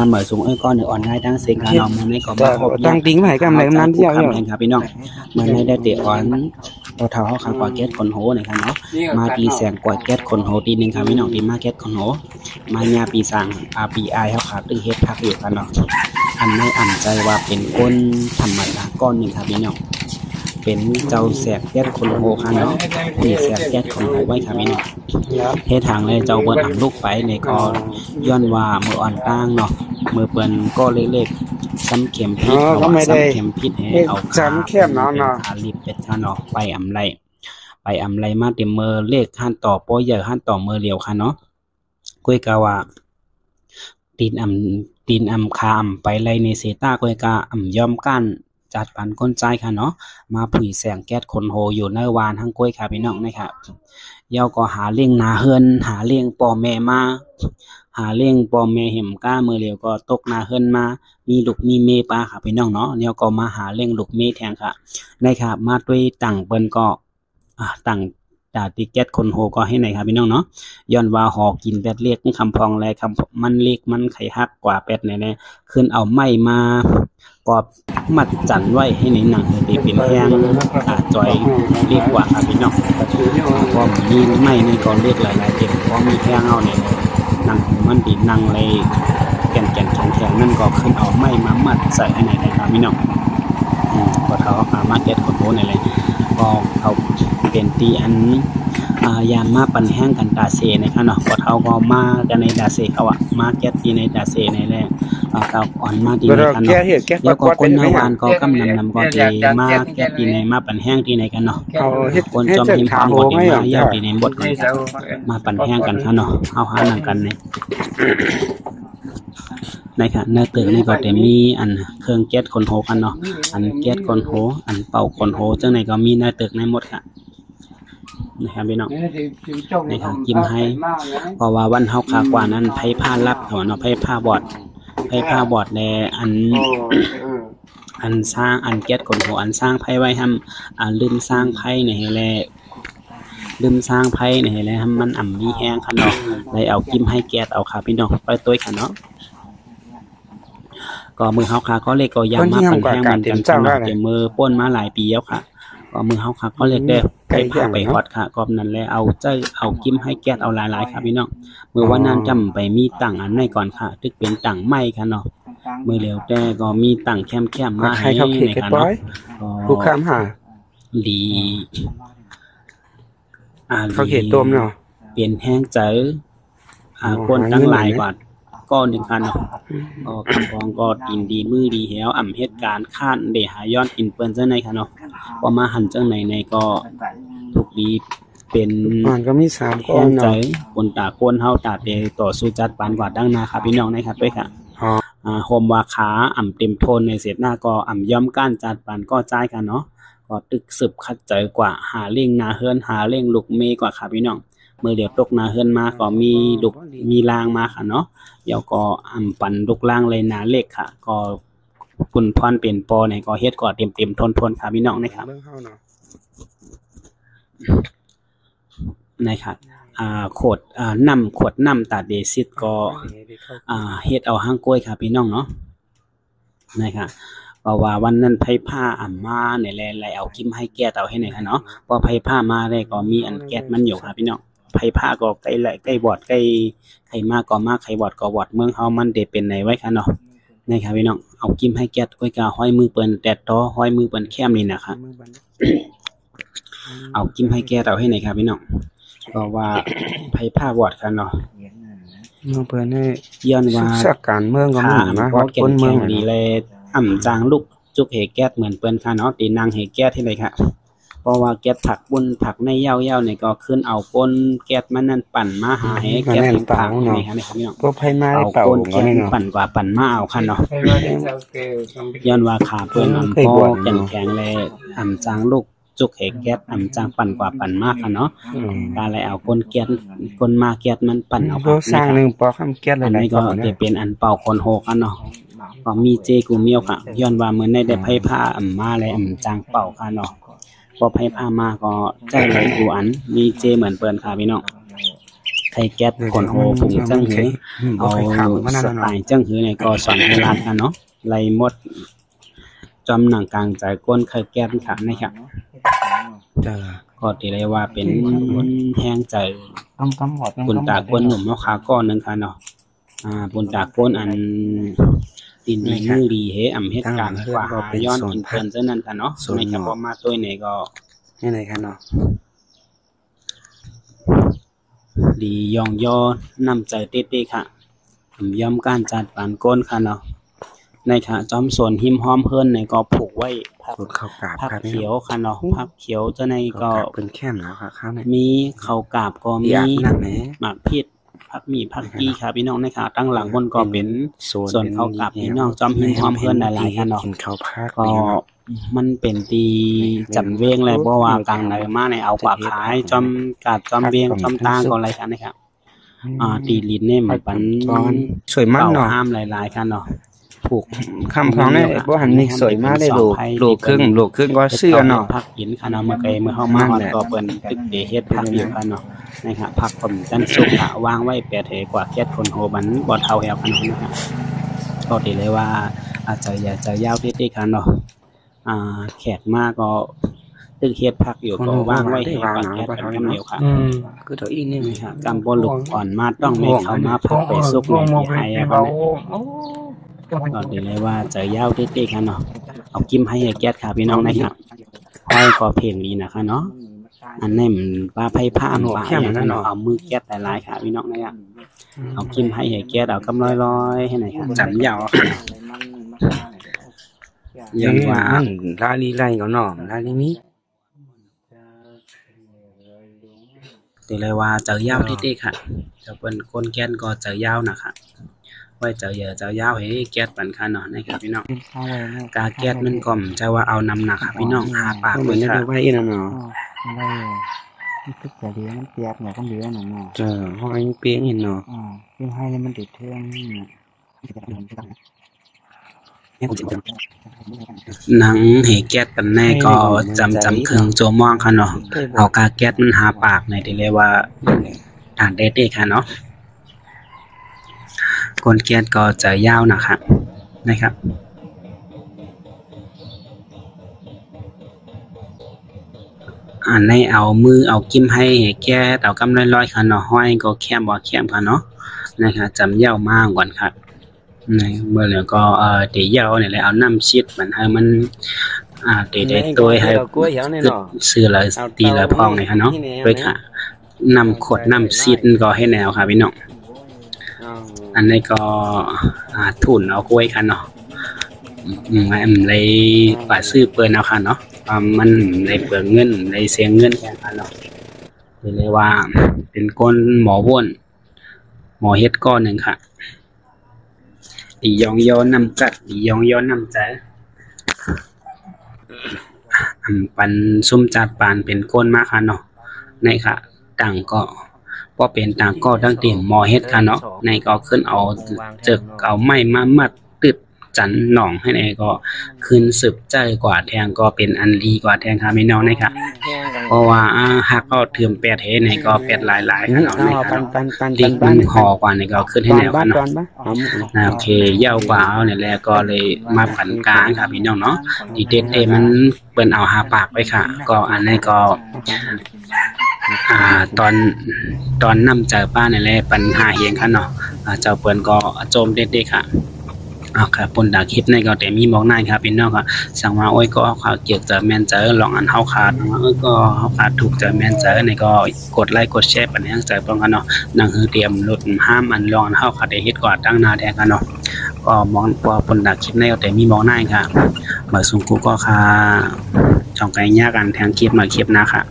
เหมือนสูงก้อนหรืออ่อนได้ดังเสียงค่ะน้องมันในก็มาครบตั้งติ้งใหม่กันเลยนั้นเดียวคำแห่งครับพี่น้องมันในได้เตะอ่อนเราเท้าเขากว่าแก๊สคนโหนะครับเนาะมาตีแสงกว่าแก๊สคนโหตีหนึ่งครับพี่น้องตีมาแก๊สคนโหมาญาปีสั่งปีไอเขาขาดตึงเฮ็ดพักอยู่กันเนาะอันไม่อ่านใจว่าเป็นก้นธรรมดาก้อนหนึ่งครับพี่น้องเป็นเจ้าแสกแก๊สคนโหค่ะเนาะตีแสกแก๊สคนโหไว้ครับพี่น้องเฮ็ดทางเลยเจ้าเปิ้นลูกไปในก็ย้อนว่ามืออ่อนตั้งเนาะมือเปิ้นก็เล็กๆซ้ำเข็มพิษเขาซ้ำเข็มพิษให้เอาซ้ำเข้มเนาะขาลิบเป็ดค่ะเนาะไปอำไรมาเต็มมือเลขขั้นต่อโป้ใหญ่ขั้นต่อมือเดียวค่ะเนาะก้วยกาว่าตีนอำคาไปไล่ในเซต้าก้วยกาย่อมกั้นจัดปันก้นใจค่ะเนาะมาผุยแสงแก๊สคนโหอยู่ในวานทั้งก้วยค่ะพี่น้องนะครับเย้าก็หาเลี้ยงนาเฮือนหาเลี้ยงปอแม่มาหาเลี้ยงปอแม่เห็มก้ามือเดียวก็ตกนาเฮือนมามีลูกมีเมปลาค่ะพี่น้องเนาะเนี่ยก็มาหาเลี้ยงลูกเมแทงค่ะนะครับมาด้วยตั้งเปิ้นก็ตั้งตาติแก๊สคนโหก็ให้ไหนครับพี่น้องเนาะย้อนว่าหอกินแปดเรียกคำพองแลคำมันเล็กมันไข่ฮักกว่าแปดแน่ๆขึ้นเอาไม้มากอบมัดจันไว้ให้ในหนังให้เป็นแห้งจอยเรียกกว่าครับพี่น้องก็มีไม้ในก็เรียกหลายๆเก็บเพราะมีแห้งเอาเนี่ยหนังมันดีหนังเลยแก่นแข็งนั่นก็ขึ้นเอาไม้มามัดใส่ให้ในครับพี่น้องก็เขาหามาเก็ตคนโหนี่เลยก็เขาเป็นตีอันยามมาปั่นแห้งกันดาเซนะครับเนาะก็เขาก็มากันในดาเซเขาอะมาแก๊สตีในดาเซในแรกเขาอ่อนมาตีในกันเนาะแล้วก็คนในวานก็กำนำก็ตีมาแก๊สตีในมาปั่นแห้งตีในกันเนาะคนจอมหิมพองก็ตีมาเย้าตีในบดกันมาปั่นแห้งกันค่ะเนาะเอาหาหนังกันเนี่ยนะครับในตึกนี่ก็จะมีอันเครื่องแก๊สคนโหกันเนาะอันแก๊สคนโหอันเป่าคนโหจังไหนก็มีในตึกในหมดค่ะนะครับพี่น้องนะครับจิ้มให้เพราะว่าวันเฮาคากว่านั้นไพ่ผ้ารับเขาเนาะไพ่ผ้าบอดในอันสร้างอันแก๊สคนโหอันสร้างไพ่ไว้ทำลืมสร้างไพ่ในแลลืมสร้างไพ่ในแลทำมันมีแห้งค่ะเนาะเลยเอาจิ้มให้แก๊สเอาค่ะพี่น้องไปตัวค่ะเนาะก็มือเฮาค่ะก็เล็กก็ยามมาปั่นแห้งมันกันเนาะแต่มือป้นมาหลายปีแล้วค่ะก็มือเฮาค่ะก็เล็กได้ไปพาไปฮอดค่ะก็นั่นแหละเอากิ้มให้แก๊สเอาหลายๆครับพี่น้องมือวันนั้นจำไปมีตังอันไหนก่อนค่ะตึกเป็นตังไม้ค่ะเนาะมือเร็วแต่ก็มีตังแคมมาให้ในค่ะเนาะผู้ค้ำหาดีเขาเขตต้มเนาะเปลี่ยนแห้งเจอก้นตั้งหลายกว่าก็หนึ่งคันเนาะก็คำพองก็กินดีมือดีแล้วเหตุการณ์คาดเดหาย้อนกินเปิ้นจังไหนค่ะเนาะพอมาหันจังไหนในก็ถูกดีเป็นมันก็มี3ก้อนเนาะคนตาก้นเฮาตาเตต่อสู้จัดปานกว่าดังนาครับพี่น้องนะครับด้วยค่ะโฮมว่าขาเต็มโทนในเสร็จหน้าก็ย่อมก้านจัดปานก็จ่ายกันเนาะก็ตึกสืบคัดใจกว่าหาเล่งนาเฮือนหาเล่งลูกเมกว่าครับพี่น้องเมื่อเดี๋ยวตกนาเฮือนมาก็มีลูกมีลางมาค่ะเนาะเดี๋ยวก็ปั่นลูกล่างเลยนาเล็กค่ะก็คุณพรเป็นปอเนี่ยก็เฮ็ดก็เต็มทนค่ะพี่น้องนะครับนะครับขวดน้ำตาเดซิดก็เฮ็ดเอาห้างกล้วยค่ะพี่น้องเนาะนะครับเพราะว่าวันนั้นไผผ้ามาเนี่ยแลเอากิ้มให้แก้เอาให้หน่อยค่ะเนาะพอไผผ้ามาได้ก็มีอันแก๊สมันอยู่ค่ะพี่น้องไผผ้าก็ใกล้บอดใกล้ไข่มากก็มากไข่บอดก็บอดเมืองเฮามันได้เป็นไหนไว้ค่ะเนาะนะครับพี่น้องเอากิ้มให้แก๊สก้อยกาห้อยมือเปิ้นแตดต่อห้อยมือเปิ้นแคมนี่นะคะเอากิ้มให้แก๊สเอาให้หน่อยครับพี่น้องก็ว่าไผผ้าบอดค่ะเนาะเปิ้นให้ย้อนว่าสักการเมืองก็มีนะวัดคนเมืองดีเลยจางลูกจุกเหแก๊สเหมือนเปิ้นค่ะเนาะตีนางเหแก๊สที่ไหนค่ะเพราะว่าแก๊สผักบุญผักในเย้าเนี่ยก็ขึ้นเอาก้นแก๊สมันนั่นปั่นมาหาให้แก๊สเป็นผักนี่ค่ะพี่น้องก็ไผมาได้เป่าก้นแก๊สปั่นกว่าปั่นมาเอาค่ะเนาะย้อนว่าขาเปิ้นพอแข็งเลยจางลูกจุกเหแก๊สจางปั่นกว่าปั่นมากค่ะเนาะการเลยเอาก้นแก๊สก้นมาแก๊สมันปั่นเอาก็สร้างนึงปอคำแก๊สหลายๆก็จะเป็นอันเป่าคนโหกันเนาะก็มีเจกูเมียวค่ะย้อนว่าเหมือนได้ไผผ้ามาเลยจางเป่าค่ะเนาะพอไผผ้ามาก็ใจเลยกูอันมีเจเหมือนเปิ้นค่ะพี่น้อง ข่แก๊สคนโหผงจังหือเอาสไตล์จังหือเนี่ยก็สอนให้รัดกันเนาะไล่หมดจอมหนังกลางใจก้นไข่แก๊สค่ะนะครับก็ตีเลยว่าเป็นแห้งใจปุนตาก้นหนุ่มเนาะขาก้อนนึงค่ะเนาะปุนตาก้นอันดินดีมือดีเฮอำเฮ็ดการกว่าย้อนกินเพิ่นซะนั่นค่ะเนาะในเฉพาะมาตัวนี้ก็นี่ไหนค่ะเนาะดียองย่อนำใจเต้ๆค่ะย่อมการจัดปานก้นค่ะเนาะในค่ะจอมสวนหิมห้อมเพิ่นในก็ผูกไว้ผักเขียวค่ะเนาะผักเขียวจะในก็เป็นแค่แล้วค่ะข้าวเนี่ยมีข้าวกาบก็มีหมากพริกผักมีผักกี้ค่ะพี่น้องในค่ะตั้งหลังบนก็เป็นส่วนข้าวกาบพี่น้องจอมหิมห้อมเพิ่นหลายๆค่ะเนาะก็มันเป็นตีจำเวียงเลยเพราะว่ากลางไหนมาในเอากว่าขายจอมกาดจอมเวียงจอมตางก็อะไรกันนะครับตีลิ้นเนี่ยมันปันสวยมากเนาะห้ามหลายๆค่ะเนาะผูกคำพ้องเนี่ยบ่หันนี่สวยมากเลยลูกครึ่งก็เสื้อเนาะผักหินค่ะเนาะเมื่อเข้ามาก็เปิ้นตึกเฮ็ดผักอยู่ค่ะเนาะนะครับผักผมจันสุกค่ะวางไว้แปดเหกว่าแก๊สคนโหบันบ่เท่าแฮวค่ะเนาะนะครับก็ตีเลยว่าอาจจะยาวเด็ดๆค่ะเนาะแขกมากก็ตึกเฮ็ดผักอยู่ก็วางไว้ให้ก่อนแก๊สเป็นคำเดียวค่ะคือตัวอีนี่ค่ะกำบ่ลูกอ่อนมาต้องไม่เข้ามาผักไปสุกในที่ให้ครับก็ดีเลยว่าจะยาวเด็ดๆค่ะเนาะเอากิ้มให้แก๊สค่ะพี่น้องนะครับห้อยก็เพลงนี้นะคะเนาะอันนี้มันปลาไผ่ผ้าปลาอย่างนั้นเนาะเอามือแก๊สหลายๆค่ะพี่น้องนะครับเอากิ้มให้แก๊สเอากำลอยๆให้หน่อยค่ะจำยาวค่ะยังว่าลาลีไล่เขาเนาะลาลีนี้ตีเลยว่าเจอยาวเด็ดๆค่ะจะเป็นคนแก๊สก็เจอยาวนะคะไว้เจอเยอะเจอยาวให้แก๊สปันค่ะเนาะนะครับพี่น้องกาแก๊สมันก็จะว่าเอาน้ำหนักค่ะพี่น้องหาปากเหมือนค่ะไว้นั่นเนาะtức là đĩa nó chẹt này con đĩa này nè hoa anh tiếng nhìn nó nhưng hai nên mình để thương หนังเหแก๊สปันแน่ก็จำเครื่องโจมองค่ะเนาะเอากาแก๊สมันหาปากในที่เรียกว่าอ่านได้ค่ะเนาะคนแก๊สก็จะยาวนะครับในเอามือเอากิ้มให้แก้เอากำลอยๆค่ะเนาะห้อยก็แคมบ่แคมค่ะเนาะนะครับจำยาวมากก่อนครับเมื่อแล้วก็เดี๋ยวยาวเนี่ยเลยเอาน้ำชิดมันให้มันเดี๋ยวได้ตัวให้ซื้อเลยตีเลยพองเลยค่ะเนาะด้วยค่ะนำขวดน้ำชิดก็ให้แนวค่ะพี่น้องอันนี้ก็ทุนเอากล้วยค่ะเนาะเลยป่าซื้อเปิดเอาค่ะเนาะมันในเปลืองเงินในเสียงเงินแค่ค่ะเนาะเลยว่าเป็นก้นหมอว่นหมอเฮ็ดก้อนหนึ่งค่ะดียองย้อนนำกัดดียองย้อนนำใจปันซุ่มจัดปานเป็นก้นมากค่ะเนาะในค่ะต่างก็พอเป็นต่างก็ตั้งเตรียมหมอเฮ็ดค่ะเนาะในก็ขึ้นเอาเจกเอาไม้มามัดตึดจันหนองให้ในก็ขึ้นสืบใจกว่าแทงก็เป็นอันดีกว่าแทงค่ะไม่น้องนะครับเพราะว่าหักก็เถื่อมแปดเฮในก็แปดหลายๆเนาะนะครับดิ้งมันห่อกว่าในก็ขึ้นให้แนวกันเนาะโอเคยาวกว่าเอาเนี่ยแหละก็เลยมาผันกลางค่ะพี่น้องเนาะดีเด็ดมันเปิ้นเอาหาปากไปค่ะก็อันนี้ก็ตอนนำเจอป้าเนี่ยแหละปัญหาเฮียงค่ะเนาะเจ้าเปิ้นก็โจมเด็ดๆค่ะครับปนดาคลิปในก็แต่มีบอกได้ครับพี่น้องก็สั่งว่าโอ้ยก็ข่าวเกี่ยวกับแมนเจอลองอันเฮาขาดก็เฮาขาดถูกใจแมนเจอในก็กดไลค์กดแชร์ปันให้ใจป้องกันเนาะนั่นคือเตรียมลดห้ามอันลองอันเฮาขาดได้เฮ็ดก่อนตั้งหน้าแทนกันเนาะก็มองว่าปนดาคลิปในก็แต่มีบอกได้ค่ะเมื่อสูงกูก็ค่ะช่องไก่ยากกันแทงคลิปมาคลิปนะค่ะ